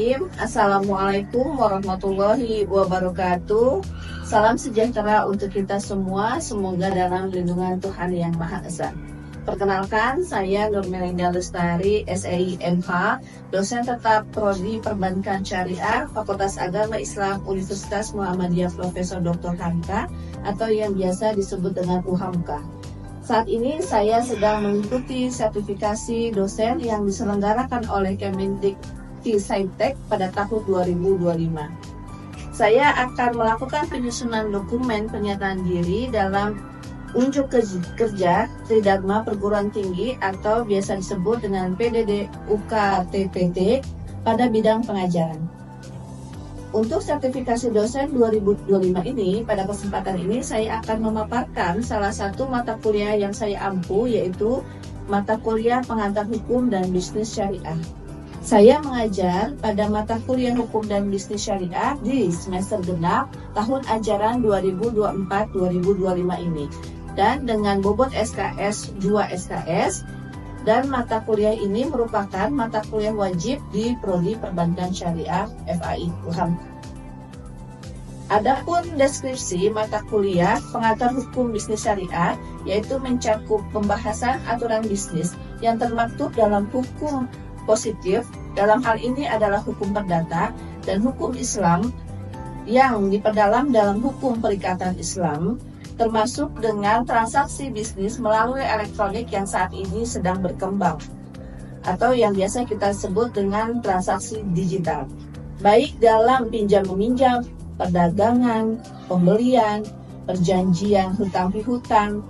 Bismillahirrahmanirrahim. Assalamualaikum warahmatullahi wabarakatuh. Salam sejahtera untuk kita semua. Semoga dalam lindungan Tuhan Yang Maha Esa. Perkenalkan, saya Nur Melinda Lestari, SEI MH, dosen tetap Prodi Perbankan Syariah, Fakultas Agama Islam Universitas Muhammadiyah Profesor Dr. Hamka, atau yang biasa disebut dengan UHAMKA. Saat ini saya sedang mengikuti sertifikasi dosen yang diselenggarakan oleh Kemendikti-Saintek pada tahun 2025. Saya akan melakukan penyusunan dokumen pernyataan diri dalam unjuk kerja Tridharma Perguruan Tinggi atau biasa disebut dengan PDD UKTPT pada bidang pengajaran. Untuk sertifikasi dosen 2025 ini, pada kesempatan ini saya akan memaparkan salah satu mata kuliah yang saya ampu, yaitu mata kuliah Pengantar Hukum dan Bisnis Syariah. Saya mengajar pada mata kuliah Hukum dan Bisnis Syariah di semester genap tahun ajaran 2024-2025 ini, dan dengan bobot SKS 2 SKS, dan mata kuliah ini merupakan mata kuliah wajib di Prodi Perbankan Syariah FAI UHAMKA. Adapun deskripsi mata kuliah Pengantar Hukum Bisnis Syariah yaitu mencakup pembahasan aturan bisnis yang termaktub dalam hukum positif, dalam hal ini adalah hukum perdata, dan hukum Islam yang diperdalam dalam hukum perikatan Islam, termasuk dengan transaksi bisnis melalui elektronik yang saat ini sedang berkembang, atau yang biasa kita sebut dengan transaksi digital, baik dalam pinjam-meminjam, perdagangan, pembelian, perjanjian hutang pihutang,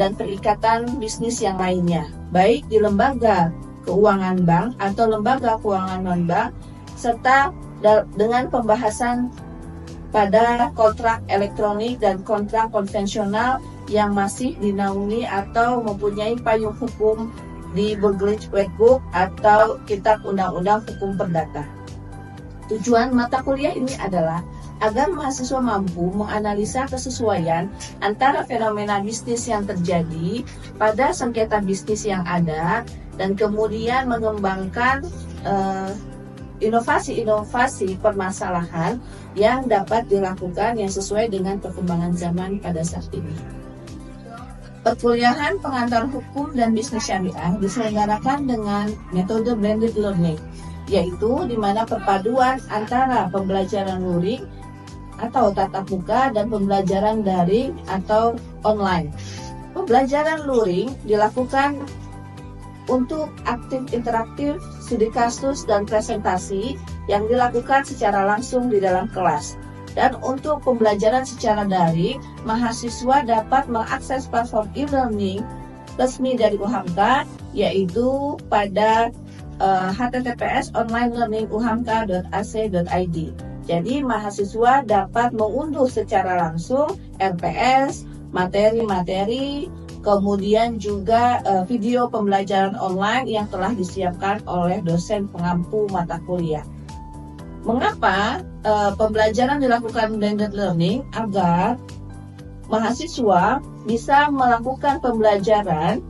dan perikatan bisnis yang lainnya, baik di lembaga keuangan bank atau lembaga keuangan non-bank, serta dengan pembahasan pada kontrak elektronik dan kontrak konvensional yang masih dinaungi atau mempunyai payung hukum di Burgerlich Wetboek atau Kitab Undang-Undang Hukum Perdata. Tujuan mata kuliah ini adalah agar mahasiswa mampu menganalisa kesesuaian antara fenomena bisnis yang terjadi pada sengketa bisnis yang ada, dan kemudian mengembangkan inovasi-inovasi permasalahan yang dapat dilakukan yang sesuai dengan perkembangan zaman pada saat ini. Perkuliahan Pengantar Hukum dan Bisnis Syariah diselenggarakan dengan metode blended learning, yaitu di mana perpaduan antara pembelajaran luring atau tatap muka dan pembelajaran daring atau online. Pembelajaran luring dilakukan untuk aktif interaktif, studi kasus, dan presentasi yang dilakukan secara langsung di dalam kelas. Dan untuk pembelajaran secara daring, mahasiswa dapat mengakses platform e-learning resmi dari UHAMKA, yaitu pada https://onlinelearninguhamka.ac.id. Jadi mahasiswa dapat mengunduh secara langsung RPS, materi-materi, kemudian juga video pembelajaran online yang telah disiapkan oleh dosen pengampu mata kuliah. Mengapa pembelajaran dilakukan blended learning? Agar mahasiswa bisa melakukan pembelajaran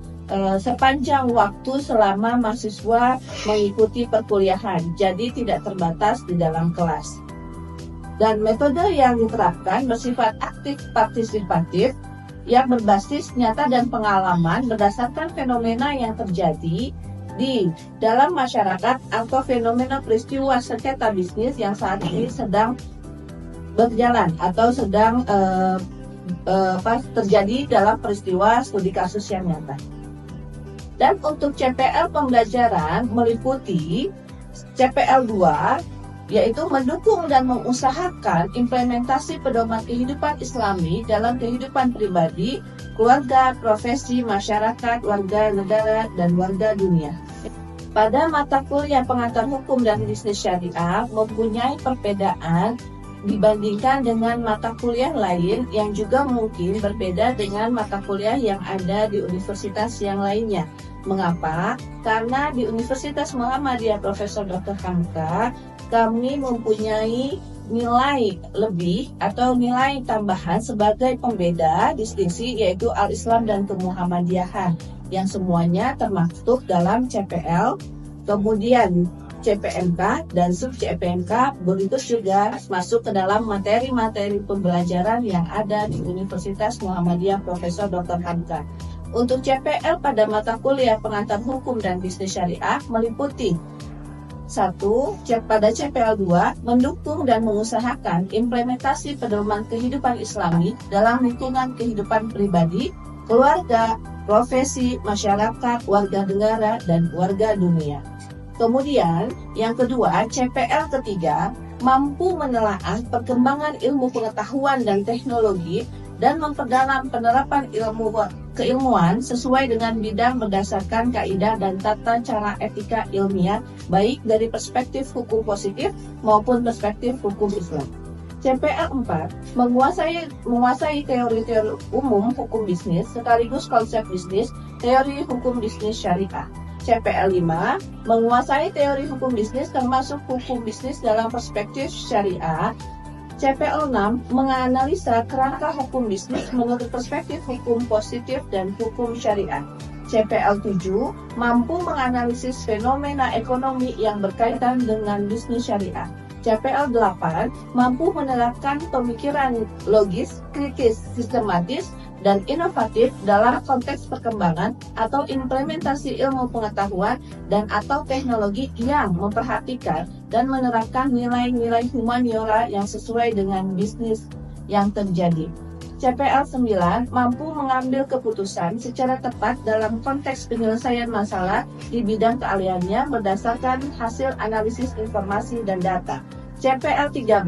sepanjang waktu selama mahasiswa mengikuti perkuliahan, jadi tidak terbatas di dalam kelas. Dan metode yang diterapkan bersifat aktif partisipatif, yang berbasis nyata dan pengalaman berdasarkan fenomena yang terjadi di dalam masyarakat atau fenomena peristiwa sengketa bisnis yang saat ini sedang berjalan atau sedang terjadi dalam peristiwa studi kasus yang nyata. Dan untuk CPL pembelajaran meliputi CPL 2, yaitu mendukung dan mengusahakan implementasi pedoman kehidupan Islami dalam kehidupan pribadi, keluarga, profesi, masyarakat, warga negara, dan warga dunia. Pada mata kuliah Pengantar Hukum dan Bisnis Syariah mempunyai perbedaan dibandingkan dengan mata kuliah lain yang juga mungkin berbeda dengan mata kuliah yang ada di universitas yang lainnya. Mengapa? Karena di Universitas Muhammadiyah Profesor Dr. Hamka kami mempunyai nilai lebih atau nilai tambahan sebagai pembeda distingsi, yaitu Al-Islam dan Kemuhammadiyahan, yang semuanya termaktub dalam CPL. Kemudian CPMK dan sub CPMK, berikut juga masuk ke dalam materi-materi pembelajaran yang ada di Universitas Muhammadiyah Profesor Dr. Hamka. Untuk CPL pada mata kuliah pengantar hukum dan bisnis syariah meliputi 1. Pada CPL 2, mendukung dan mengusahakan implementasi pedoman kehidupan Islami dalam lingkungan kehidupan pribadi, keluarga, profesi, masyarakat, warga negara, dan warga dunia. Kemudian, yang kedua, CPL ketiga, mampu menelaah perkembangan ilmu pengetahuan dan teknologi dan memperdalam penerapan keilmuan sesuai dengan bidang berdasarkan kaidah dan tata cara etika ilmiah, baik dari perspektif hukum positif maupun perspektif hukum Islam. CPL 4 menguasai teori-teori umum hukum bisnis sekaligus konsep bisnis, teori hukum bisnis syariah. CPL 5 menguasai teori hukum bisnis termasuk hukum bisnis dalam perspektif syariah. CPL 6 menganalisa kerangka hukum bisnis menurut perspektif hukum positif dan hukum syariah. CPL 7 mampu menganalisis fenomena ekonomi yang berkaitan dengan bisnis syariah. CPL 8 mampu menerapkan pemikiran logis, kritis, sistematis, dan inovatif dalam konteks perkembangan atau implementasi ilmu pengetahuan dan atau teknologi yang memperhatikan dan menerapkan nilai-nilai humaniora yang sesuai dengan bisnis yang terjadi. CPL 9 mampu mengambil keputusan secara tepat dalam konteks penyelesaian masalah di bidang keahliannya berdasarkan hasil analisis informasi dan data. CPL 13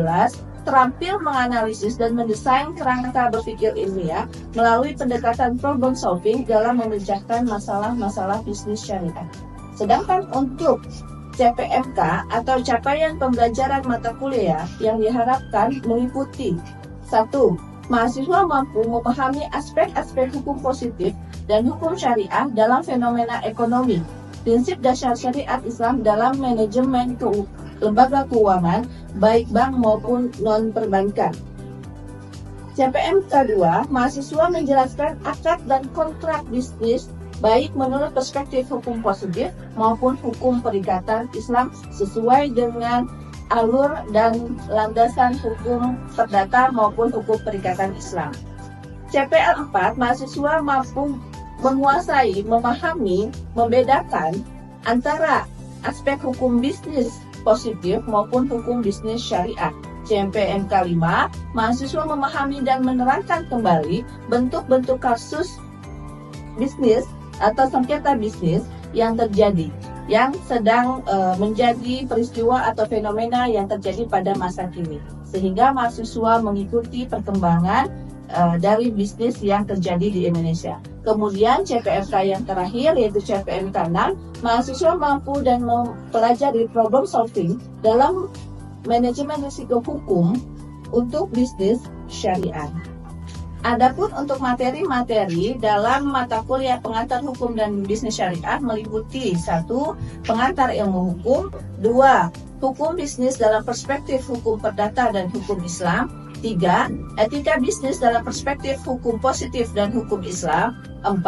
terampil menganalisis dan mendesain kerangka berpikir ilmiah melalui pendekatan problem solving dalam memecahkan masalah-masalah bisnis syariah. Sedangkan untuk CPMK atau capaian pembelajaran mata kuliah yang diharapkan meliputi 1. Mahasiswa mampu memahami aspek-aspek hukum positif dan hukum syariah dalam fenomena ekonomi, prinsip dasar syariat Islam dalam manajemen lembaga keuangan, baik bank maupun non-perbankan. CPMK 2, mahasiswa menjelaskan akad dan kontrak bisnis baik menurut perspektif hukum positif maupun hukum perikatan Islam sesuai dengan alur dan landasan hukum perdata maupun hukum perikatan Islam. CPL 4, mahasiswa mampu menguasai, memahami, membedakan antara aspek hukum bisnis positif maupun hukum bisnis syariah. CPMK 5, mahasiswa memahami dan menerangkan kembali bentuk-bentuk kasus bisnis atau sengketa bisnis yang terjadi, yang sedang menjadi peristiwa atau fenomena yang terjadi pada masa kini, sehingga mahasiswa mengikuti perkembangan dari bisnis yang terjadi di Indonesia. Kemudian CPMK yang terakhir yaitu CPMK 6, mahasiswa mampu dan mempelajari problem solving dalam manajemen risiko hukum untuk bisnis syariah. Adapun untuk materi-materi dalam mata kuliah pengantar hukum dan bisnis syariah meliputi 1. Pengantar ilmu hukum, 2. Hukum bisnis dalam perspektif hukum perdata dan hukum Islam, 3. Etika bisnis dalam perspektif hukum positif dan hukum Islam, 4.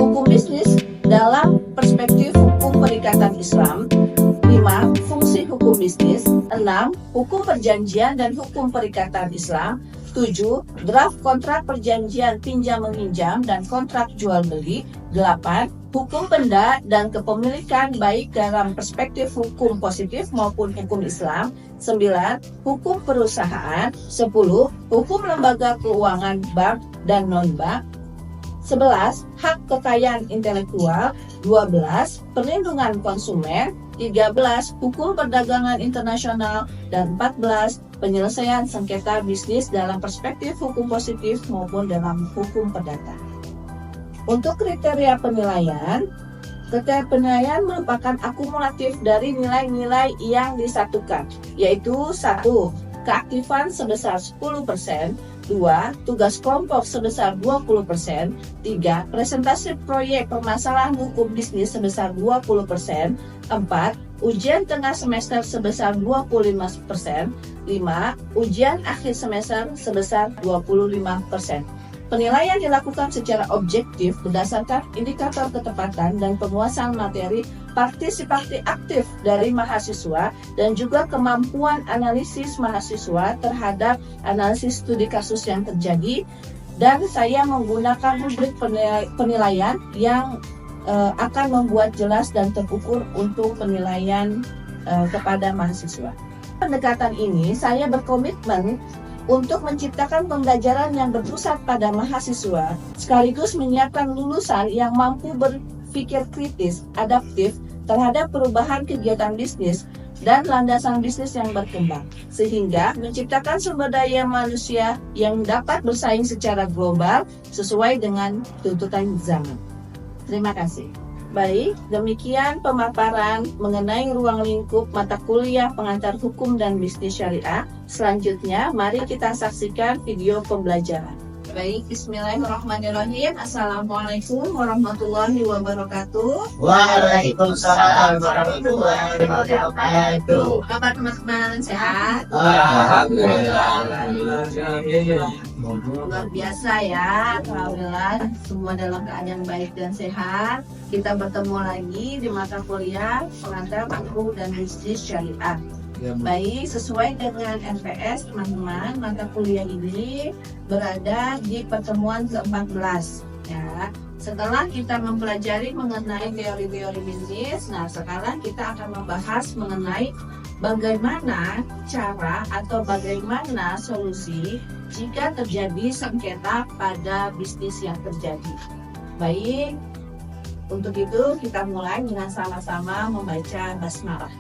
Hukum bisnis dalam perspektif hukum perikatan Islam, 5. Fungsi hukum bisnis, 6. Hukum perjanjian dan hukum perikatan Islam, 7. Draft kontrak perjanjian pinjam-meminjam dan kontrak jual-beli, 8. Hukum benda dan kepemilikan baik dalam perspektif hukum positif maupun hukum Islam, 9. Hukum perusahaan, 10. Hukum lembaga keuangan bank dan non-bank, 11. Hak kekayaan intelektual, 12. Perlindungan konsumen, 13. Hukum perdagangan internasional, dan 14. Penyelesaian sengketa bisnis dalam perspektif hukum positif maupun dalam hukum perdata. Untuk kriteria penilaian merupakan akumulatif dari nilai-nilai yang disatukan, yaitu 1. Keaktifan sebesar 10%, 2. Tugas kelompok sebesar 20%, 3. Presentasi proyek permasalahan hukum bisnis sebesar 20%, 4. Ujian tengah semester sebesar 25%, 5. Ujian akhir semester sebesar 25%. Penilaian dilakukan secara objektif berdasarkan indikator ketepatan dan penguasaan materi partisipasi aktif dari mahasiswa dan juga kemampuan analisis mahasiswa terhadap analisis studi kasus yang terjadi, dan saya menggunakan rubrik penilaian yang akan membuat jelas dan terukur untuk penilaian kepada mahasiswa. Pendekatan ini saya berkomitmen untuk menciptakan pembelajaran yang berpusat pada mahasiswa, sekaligus menyiapkan lulusan yang mampu berpikir kritis, adaptif terhadap perubahan kegiatan bisnis dan landasan bisnis yang berkembang, sehingga menciptakan sumber daya manusia yang dapat bersaing secara global sesuai dengan tuntutan zaman. Terima kasih. Baik, demikian pemaparan mengenai ruang lingkup mata kuliah pengantar hukum dan bisnis syariah. Selanjutnya, mari kita saksikan video pembelajaran. Baik, bismillahirrahmanirrahim. Assalamualaikum warahmatullahi wabarakatuh. Waalaikumsalam warahmatullahi wabarakatuh. Kabar teman-teman, sehat? Alhamdulillah. Luar biasa ya, alhamdulillah semua dalam keadaan baik dan sehat. Kita bertemu lagi di mata kuliah pengantar hukum dan bisnis syariah. Baik, sesuai dengan NPS teman-teman, mata kuliah ini berada di pertemuan ke-14 ya. Setelah kita mempelajari mengenai teori-teori bisnis, nah sekarang kita akan membahas mengenai bagaimana cara atau bagaimana solusi jika terjadi sengketa pada bisnis yang terjadi. Baik, untuk itu kita mulai dengan sama-sama membaca basmalah.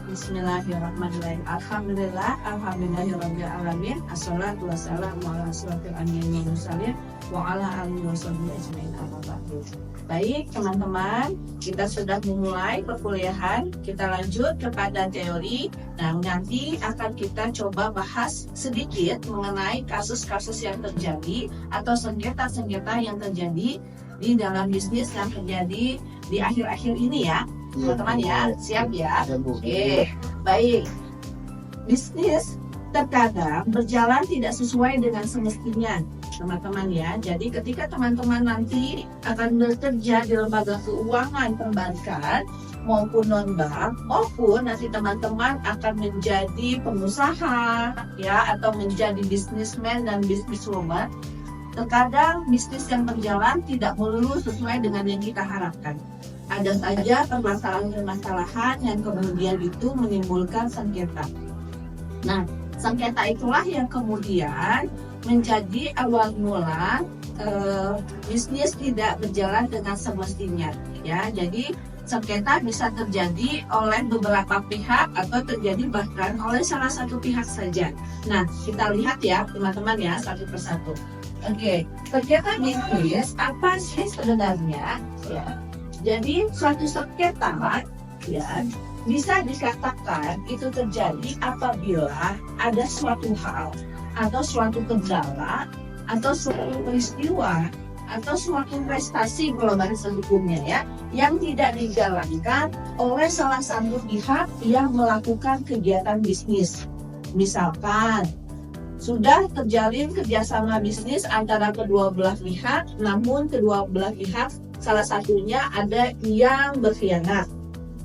Bismillahirrahmanirrahim. Alhamdulillah, alhamdulillahirabbil alamin. Assalatu wassalamu ala asyrofil anbiya'i wal mursalin wa ala alihi washabbihi ajmain. Baik, teman-teman, kita sudah memulai perkuliahan. Kita lanjut kepada teori. Nah, nanti akan kita coba bahas sedikit mengenai kasus-kasus yang terjadi atau sengketa-sengketa yang terjadi di dalam bisnis yang terjadi di akhir-akhir ini ya. Teman-teman ya, siap ya? Oke, baik. Bisnis terkadang berjalan tidak sesuai dengan semestinya, teman-teman ya. Jadi ketika teman-teman nanti akan bekerja di lembaga keuangan perbankan maupun non-bank, maupun nanti teman-teman akan menjadi pengusaha ya, atau menjadi businessman dan businesswoman, terkadang bisnis yang berjalan tidak melulu sesuai dengan yang kita harapkan. Ada saja permasalahan-permasalahan yang kemudian itu menimbulkan sengketa. Nah, sengketa itulah yang kemudian menjadi awal mula bisnis tidak berjalan dengan semestinya ya. Jadi sengketa bisa terjadi oleh beberapa pihak atau terjadi bahkan oleh salah satu pihak saja. Nah, kita lihat ya teman-teman ya, satu persatu. Oke, sengketa bisnis apa sih sebenarnya ya? Jadi suatu sengketa ya bisa dikatakan itu terjadi apabila ada suatu hal atau suatu kendala atau suatu peristiwa atau suatu prestasi kalau bahasa hukumnya ya, yang tidak dijalankan oleh salah satu pihak yang melakukan kegiatan bisnis. Misalkan sudah terjalin kerjasama bisnis antara kedua belah pihak, namun kedua belah pihak salah satunya ada yang berkhianat,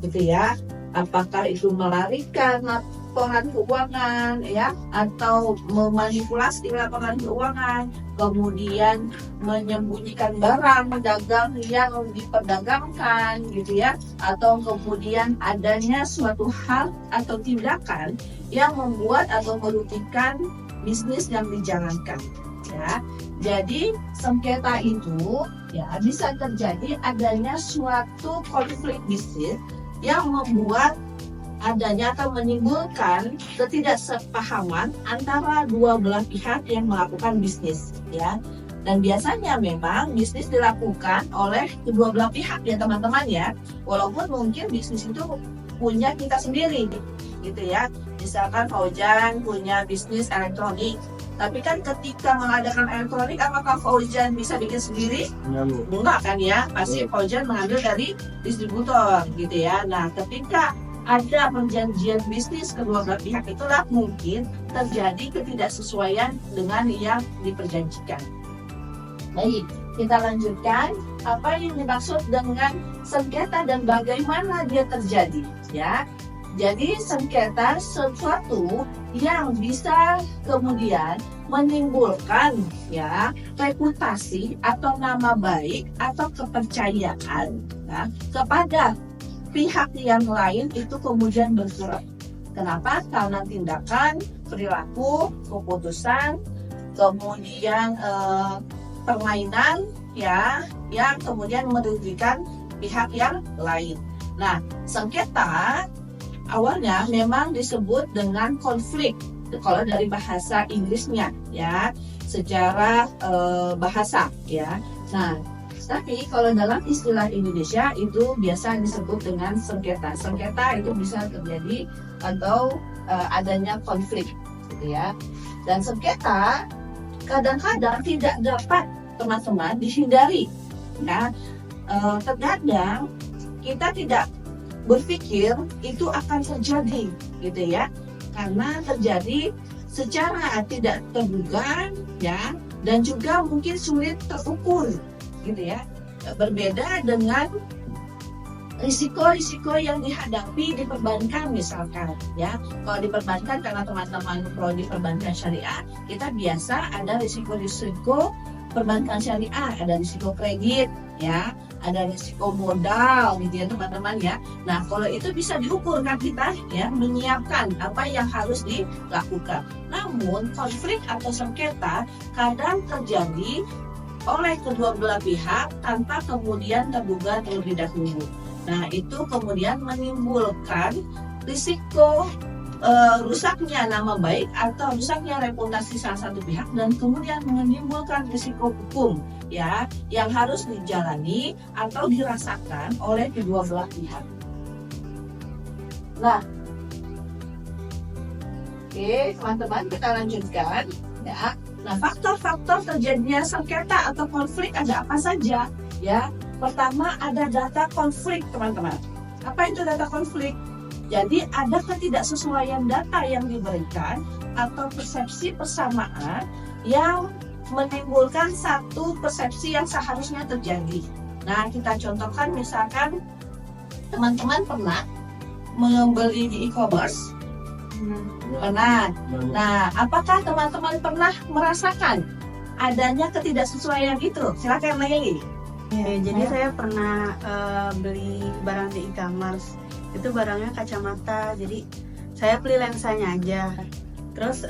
gitu ya. Apakah itu melarikan laporan keuangan, ya, atau memanipulasi laporan keuangan, kemudian menyembunyikan barang dagang yang diperdagangkan, gitu ya, atau kemudian adanya suatu hal atau tindakan yang membuat atau merugikan bisnis yang dijalankan. Ya, jadi sengketa itu ya bisa terjadi adanya suatu konflik bisnis yang membuat adanya atau menimbulkan ketidaksepahaman antara dua belah pihak yang melakukan bisnis ya. Dan biasanya memang bisnis dilakukan oleh kedua belah pihak ya teman-teman ya. Walaupun mungkin bisnis itu punya kita sendiri gitu ya. Misalkan Fauzan punya bisnis elektronik, tapi kan ketika mengadakan elektronik, apakah Fauzan bisa bikin sendiri? Enggak kan ya, pasti Fauzan mengambil dari distributor gitu ya. Nah, ketika ada perjanjian bisnis kedua belah pihak, itulah mungkin terjadi ketidaksesuaian dengan yang diperjanjikan. Baik, kita lanjutkan apa yang dimaksud dengan sengketa dan bagaimana dia terjadi, ya. Jadi sengketa sesuatu yang bisa kemudian menimbulkan, ya, reputasi atau nama baik atau kepercayaan, ya, kepada pihak yang lain itu kemudian berkurang. Kenapa? Karena tindakan, perilaku, keputusan, kemudian permainan, ya, yang kemudian merugikan pihak yang lain. Nah, sengketa awalnya memang disebut dengan konflik kalau dari bahasa Inggrisnya, ya, secara bahasa, ya. Nah, tapi kalau dalam istilah Indonesia itu biasa disebut dengan sengketa. Sengketa itu bisa terjadi atau adanya konflik, gitu ya. Dan sengketa kadang-kadang tidak dapat teman-teman dihindari. Nah, terkadang kita tidak berpikir itu akan terjadi, gitu ya, karena terjadi secara tidak terduga, ya, dan juga mungkin sulit terukur, gitu ya. Berbeda dengan risiko-risiko yang dihadapi di perbankan misalkan, ya. Kalau di perbankan, karena teman-teman pro di perbankan syariah, kita biasa ada risiko-risiko perbankan syariah, ada risiko kredit, ya, ada risiko modal, gitu ya teman-teman, ya. Nah, kalau itu bisa diukur kan kita, ya, menyiapkan apa yang harus dilakukan. Namun konflik atau sengketa kadang terjadi oleh kedua belah pihak tanpa kemudian terduga terlebih dahulu. Nah, itu kemudian menimbulkan risiko rusaknya nama baik atau rusaknya reputasi salah satu pihak, dan kemudian menimbulkan risiko hukum, ya, yang harus dijalani atau dirasakan oleh kedua belah pihak. Nah, oke teman-teman, kita lanjutkan, ya. Nah, faktor-faktor terjadinya sengketa atau konflik ada apa saja, ya? Pertama, ada data konflik, teman-teman. Apa itu data konflik? Jadi ada ketidaksesuaian data yang diberikan atau persepsi persamaan yang menimbulkan satu persepsi yang seharusnya terjadi. Nah, kita contohkan misalkan teman-teman pernah membeli di e-commerce? Pernah. Nah, apakah teman-teman pernah merasakan adanya ketidaksesuaian itu? Silakan Leli. Ya, jadi saya pernah beli barang di e-commerce. Itu barangnya kacamata, jadi saya beli lensanya aja. Terus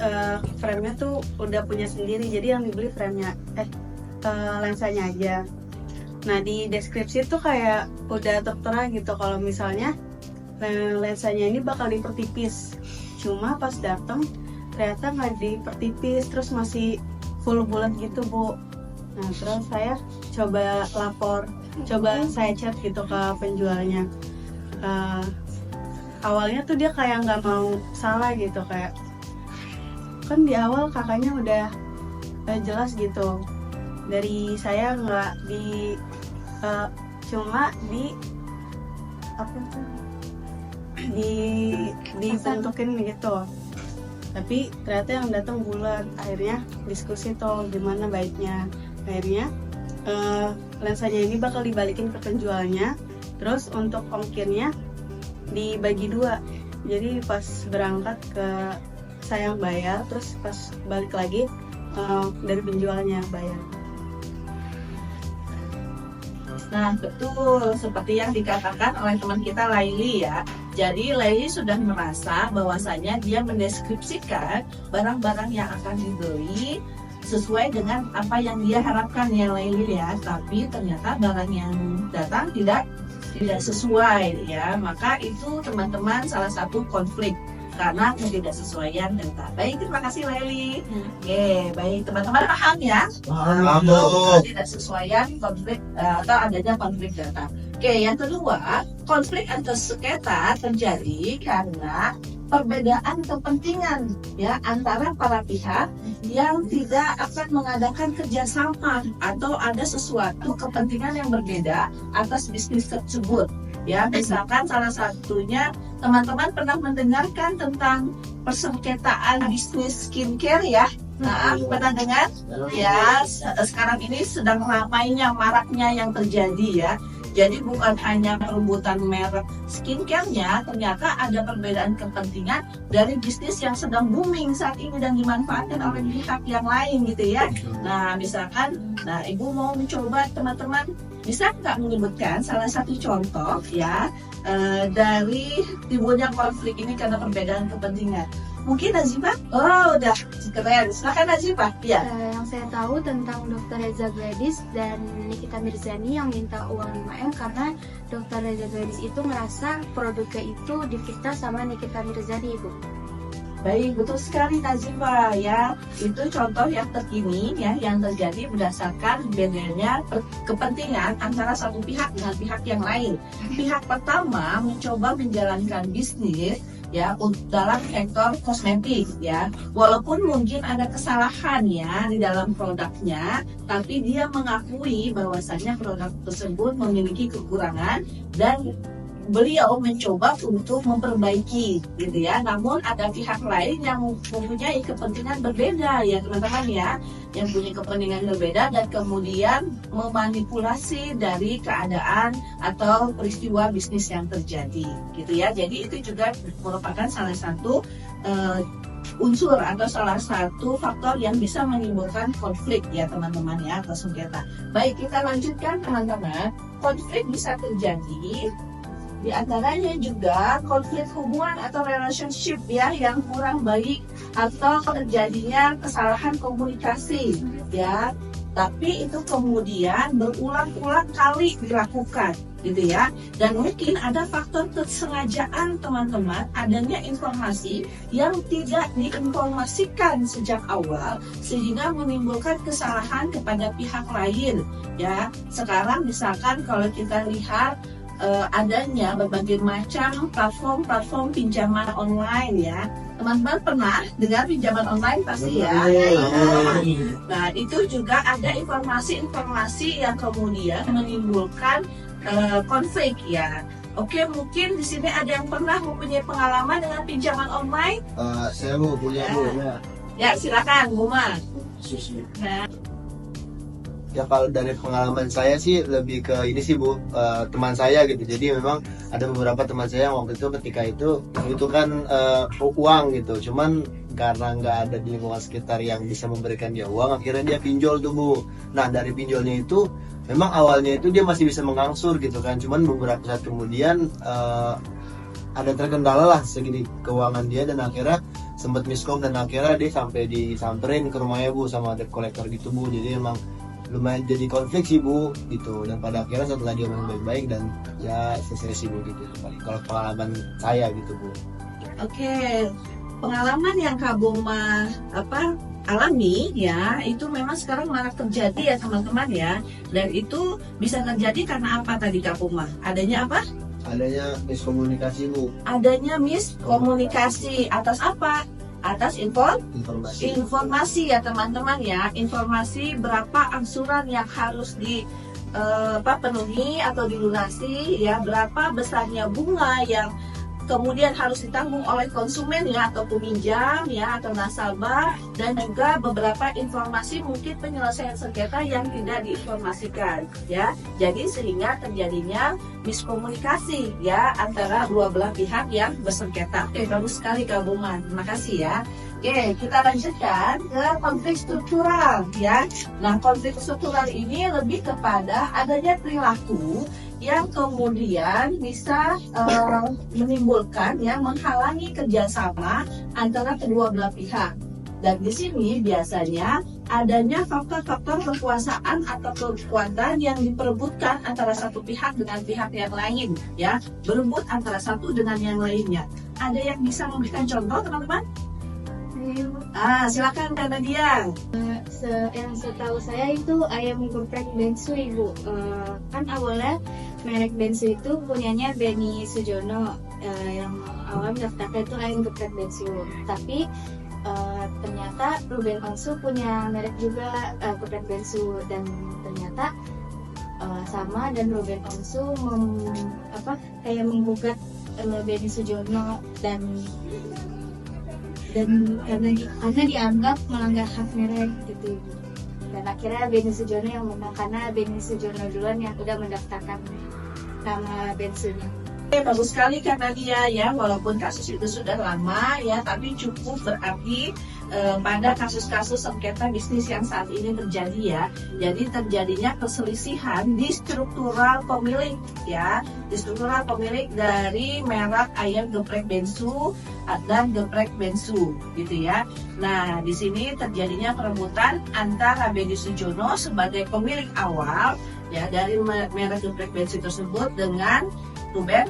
frame-nya tuh udah punya sendiri, jadi yang dibeli frame-nya, lensanya aja. Nah, di deskripsi tuh kayak udah tertera gitu kalau misalnya lensanya ini bakal dipertipis. Cuma pas datang ternyata nggak dipertipis, terus masih full bulat gitu, Bu. Nah, terus saya coba lapor, coba saya chat gitu ke penjualnya. Awalnya tuh dia kayak nggak mau salah gitu, kayak kan di awal kakaknya udah jelas gitu, dari saya nggak di cuma di apa tuh dibentukin gitu, tapi ternyata yang datang bulat. Akhirnya diskusi tuh gimana baiknya. Akhirnya lensanya ini bakal dibalikin ke penjualnya, terus untuk ongkirnya dibagi 2. Jadi pas berangkat ke saya yang bayar, terus pas balik lagi dari penjualnya bayar. Nah, betul seperti yang dikatakan oleh teman kita Laili, ya. Jadi Laili sudah merasa bahwasanya dia mendeskripsikan barang-barang yang akan dibeli sesuai dengan apa yang dia harapkan, ya Laili, ya. Tapi ternyata barang yang datang tidak sesuai, ya. Maka itu teman-teman salah satu konflik karena ketidaksesuaian data. Baik, terima kasih Laili. Oke, baik, teman-teman paham, ya? Paham. Ketidaksesuaian konflik atau adanya konflik data. Oke, yang kedua, konflik atau sengketa terjadi karena perbedaan kepentingan, ya, antara para pihak yang tidak akan mengadakan kerjasama atau ada sesuatu kepentingan yang berbeda atas bisnis tersebut, ya. Misalkan salah satunya teman-teman pernah mendengarkan tentang persengketaan bisnis skincare ya? Nah, pernah dengar? Ya, sekarang ini sedang ramainya, maraknya yang terjadi ya. Jadi bukan hanya perebutan merek skincare-nya, ternyata ada perbedaan kepentingan dari bisnis yang sedang booming saat ini dan dimanfaatkan oleh pihak yang lain gitu ya. Nah, misalkan, Ibu mau mencoba teman-teman, bisa nggak menyebutkan salah satu contoh ya dari timbulnya konflik ini karena perbedaan kepentingan? Mungkin Nazifah? Oh, udah keren. Silakan Nazifah. Ya. Yang saya tahu tentang Dr. Reza Gladys dan Nikita Mirzani yang minta uang 5M karena Dr. Reza Gladys itu merasa produknya itu difitnah sama Nikita Mirzani, Ibu. Baik, betul sekali Nazifah ya. Itu contoh yang terkini ya, yang terjadi berdasarkan bedanya kepentingan antara satu pihak dengan pihak yang lain. Pihak pertama mencoba menjalankan bisnis ya dalam sektor kosmetik ya, walaupun mungkin ada kesalahan ya di dalam produknya, tapi dia mengakui bahwasannya produk tersebut memiliki kekurangan dan beliau mencoba untuk memperbaiki gitu ya. Namun ada pihak lain yang mempunyai kepentingan berbeda ya teman-teman ya, yang punya kepentingan berbeda dan kemudian memanipulasi dari keadaan atau peristiwa bisnis yang terjadi gitu ya. Jadi itu juga merupakan salah satu unsur atau salah satu faktor yang bisa menimbulkan konflik ya teman-teman ya, atau sengketa. Baik, kita lanjutkan teman-teman. Konflik bisa terjadi di antaranya juga konflik hubungan atau relationship ya yang kurang baik atau terjadinya kesalahan komunikasi ya, tapi itu kemudian berulang-ulang kali dilakukan gitu ya. Dan mungkin ada faktor kesengajaan teman-teman, adanya informasi yang tidak diinformasikan sejak awal sehingga menimbulkan kesalahan kepada pihak lain ya. Sekarang misalkan kalau kita lihat adanya berbagai macam platform pinjaman online ya. Teman-teman pernah dengar pinjaman online pasti ya. Nah, itu juga ada informasi-informasi yang kemudian menimbulkan konflik ya. Oke, mungkin di sini ada yang pernah mempunyai pengalaman dengan pinjaman online? Saya mau punya Bu ya. Ya, silakan, Buma. Nah, Ya kalau dari pengalaman saya sih lebih ke ini sih Bu, teman saya gitu. Jadi memang ada beberapa teman saya yang waktu itu ketika itu membutuhkan uang gitu. Cuman karena nggak ada di lingkungan sekitar yang bisa memberikan dia uang, akhirnya dia pinjol tuh Bu. Nah dari pinjolnya itu memang awalnya itu dia masih bisa mengangsur gitu kan. Cuman beberapa saat kemudian ada terkendala lah segi keuangan dia dan akhirnya sempat miskom dan akhirnya dia sampai disamperin ke rumahnya Bu sama debt collector gitu Bu. Jadi emang lumayan jadi konflik sih Bu gitu, dan pada akhirnya setelah dia main baik-baik dan ya selesai sih Bu gitu paling kalau pengalaman saya gitu Bu. Oke, pengalaman yang Kak Boma alami ya, itu memang sekarang marak terjadi ya teman-teman ya, dan itu bisa terjadi karena apa tadi Kak Boma? Adanya apa? Adanya miskomunikasi Bu. Adanya miskomunikasi atas apa? Atas informasi ya teman-teman ya, informasi berapa angsuran yang harus dipenuhi atau dilunasi ya, berapa besarnya bunga yang kemudian harus ditanggung oleh konsumen ya, atau peminjam ya, atau nasabah, dan juga beberapa informasi mungkin penyelesaian sengketa yang tidak diinformasikan ya. Jadi sehingga terjadinya miskomunikasi ya antara dua belah pihak yang bersengketa. Oke, bagus sekali Kak Buma, terima kasih ya. Oke, kita lanjutkan ke konflik struktural ya. Nah, konflik struktural ini lebih kepada adanya perilaku yang kemudian bisa menimbulkan ya, menghalangi kerjasama antara kedua belah pihak. Dan di sini biasanya adanya faktor-faktor kekuasaan atau kekuatan yang diperebutkan antara satu pihak dengan pihak yang lain ya, berebut antara satu dengan yang lainnya. Ada yang bisa memberikan contoh teman-teman? Silakan Kak Nadia. Yang setahu saya itu ayam geprek Bensu Ibu. Kan awalnya merek Bensu itu punyanya Benny Sujono, yang awal daftarnya itu ayam geprek Bensu. Tapi ternyata Ruben Onsu punya merek juga geprek Bensu, dan ternyata sama, dan Ruben Onsu kayak menggugat Benny Sujono dan karena dianggap melanggar hak merek gitu Ibu. Dan akhirnya Benny Sujono yang menang karena Benny Sujono duluan yang udah mendaftarkan nama bensunya. Bagus sekali karena dia ya, walaupun kasus itu sudah lama ya, tapi cukup berarti pada kasus-kasus sengketa bisnis yang saat ini terjadi ya. Jadi terjadinya perselisihan di struktural pemilik ya, di struktural pemilik dari merek ayam geprek bensu dan geprek bensu gitu ya. Nah di sini terjadinya perebutan antara Benny Sujono sebagai pemilik awal ya dari merek geprek bensu tersebut dengan Ruben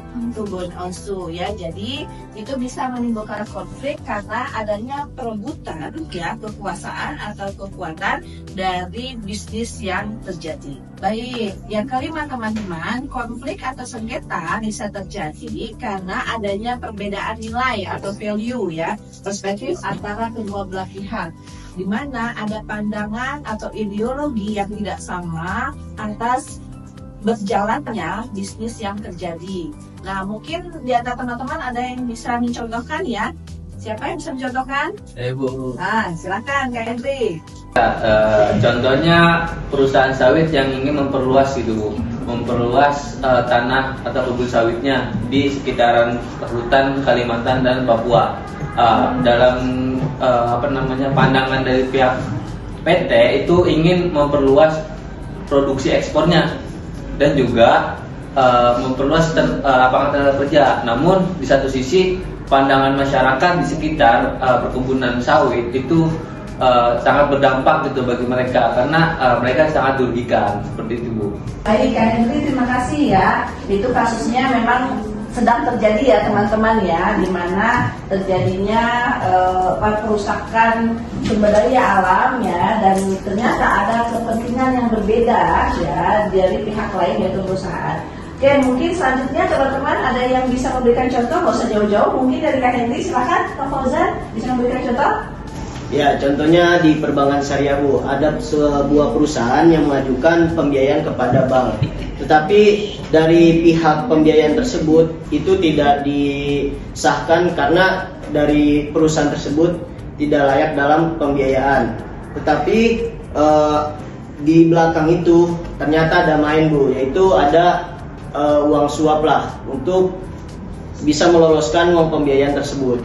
Onsu ya. Jadi itu bisa menimbulkan konflik karena adanya perebutan ya kekuasaan atau kekuatan dari bisnis yang terjadi. Baik, yang kelima teman-teman, konflik atau sengketa bisa terjadi karena adanya perbedaan nilai atau value ya, perspektif antara kedua belah pihak, di mana ada pandangan atau ideologi yang tidak sama atas berjalannya bisnis yang terjadi. Nah, mungkin di antara teman-teman ada yang bisa mencontohkan ya. Siapa yang bisa mencontohkan? Bu. Nah, silakan Kak Henry. Contohnya perusahaan sawit yang ingin memperluas gitu Bu, memperluas tanah atau kebun sawitnya di sekitaran hutan Kalimantan dan Papua. Dalam pandangan dari pihak PT itu ingin memperluas produksi ekspornya dan juga memperluas lapangan tenaga kerja. Namun di satu sisi pandangan masyarakat di sekitar perkebunan sawit itu sangat berdampak gitu bagi mereka karena mereka sangat dirugikan seperti itu Bu. Baik Kak Henry, terima kasih ya. Itu kasusnya memang sedang terjadi ya teman-teman ya, di mana terjadinya perusakan sumber daya alam ya, dan ternyata ada kepentingan yang berbeda ya dari pihak lain yaitu perusahaan. Oke, mungkin selanjutnya teman-teman ada yang bisa memberikan contoh, nggak usah jauh-jauh, mungkin dari Kak Henry, silakan Kak Fauzan bisa memberikan contoh. Ya, contohnya di perbankan syariah Bu, ada sebuah perusahaan yang mengajukan pembiayaan kepada bank. Tetapi dari pihak pembiayaan tersebut itu tidak disahkan karena dari perusahaan tersebut tidak layak dalam pembiayaan. Tetapi di belakang itu ternyata ada main Bu, yaitu ada uang suap lah untuk bisa meloloskan uang pembiayaan tersebut.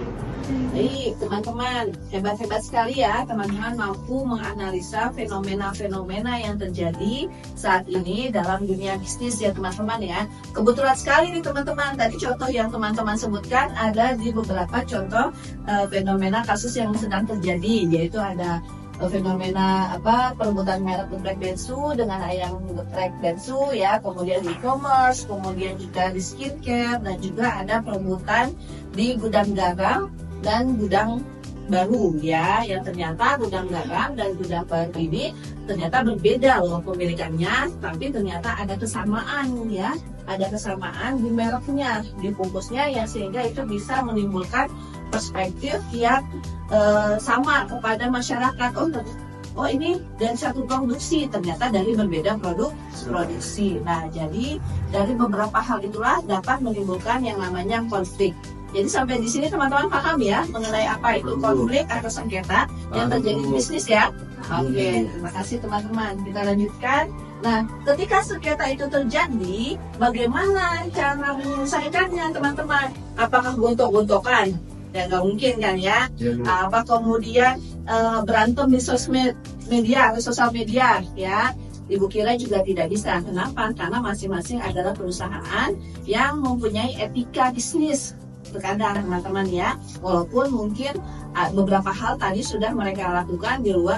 Baik teman-teman, hebat-hebat sekali ya teman-teman mampu menganalisa fenomena-fenomena yang terjadi saat ini dalam dunia bisnis ya teman-teman ya. Kebetulan sekali nih teman-teman, tadi contoh yang teman-teman sebutkan ada di beberapa contoh fenomena kasus yang sedang terjadi, yaitu ada fenomena perebutan merek geprek bensu dengan ayam geprek bensu ya, kemudian di e-commerce, kemudian juga di skincare, dan juga ada perebutan di gudang garam dan gudang baru ya, yang ternyata gudang garam dan gudang baru ini ternyata berbeda loh pemilikannya, tapi ternyata ada kesamaan ya, ada kesamaan di mereknya, di bungkusnya ya, sehingga itu bisa menimbulkan perspektif yang sama kepada masyarakat. Oh ini dari satu produksi, ternyata dari berbeda produksi. Nah jadi dari beberapa hal itulah dapat menimbulkan yang namanya konflik. Jadi sampai di sini teman-teman paham ya mengenai apa itu konflik atau sengketa yang terjadi di bisnis ya. Oke, terima kasih teman-teman. Kita lanjutkan. Nah, ketika sengketa itu terjadi, bagaimana cara menyelesaikannya teman-teman? Apakah gontok-gontokan? Ya nggak mungkin kan ya. Apa kemudian berantem di sosial media ya. Ibu kira juga tidak bisa. Kenapa? Karena masing-masing adalah perusahaan yang mempunyai etika bisnis. Terkadang teman-teman ya, walaupun mungkin beberapa hal tadi sudah mereka lakukan di luar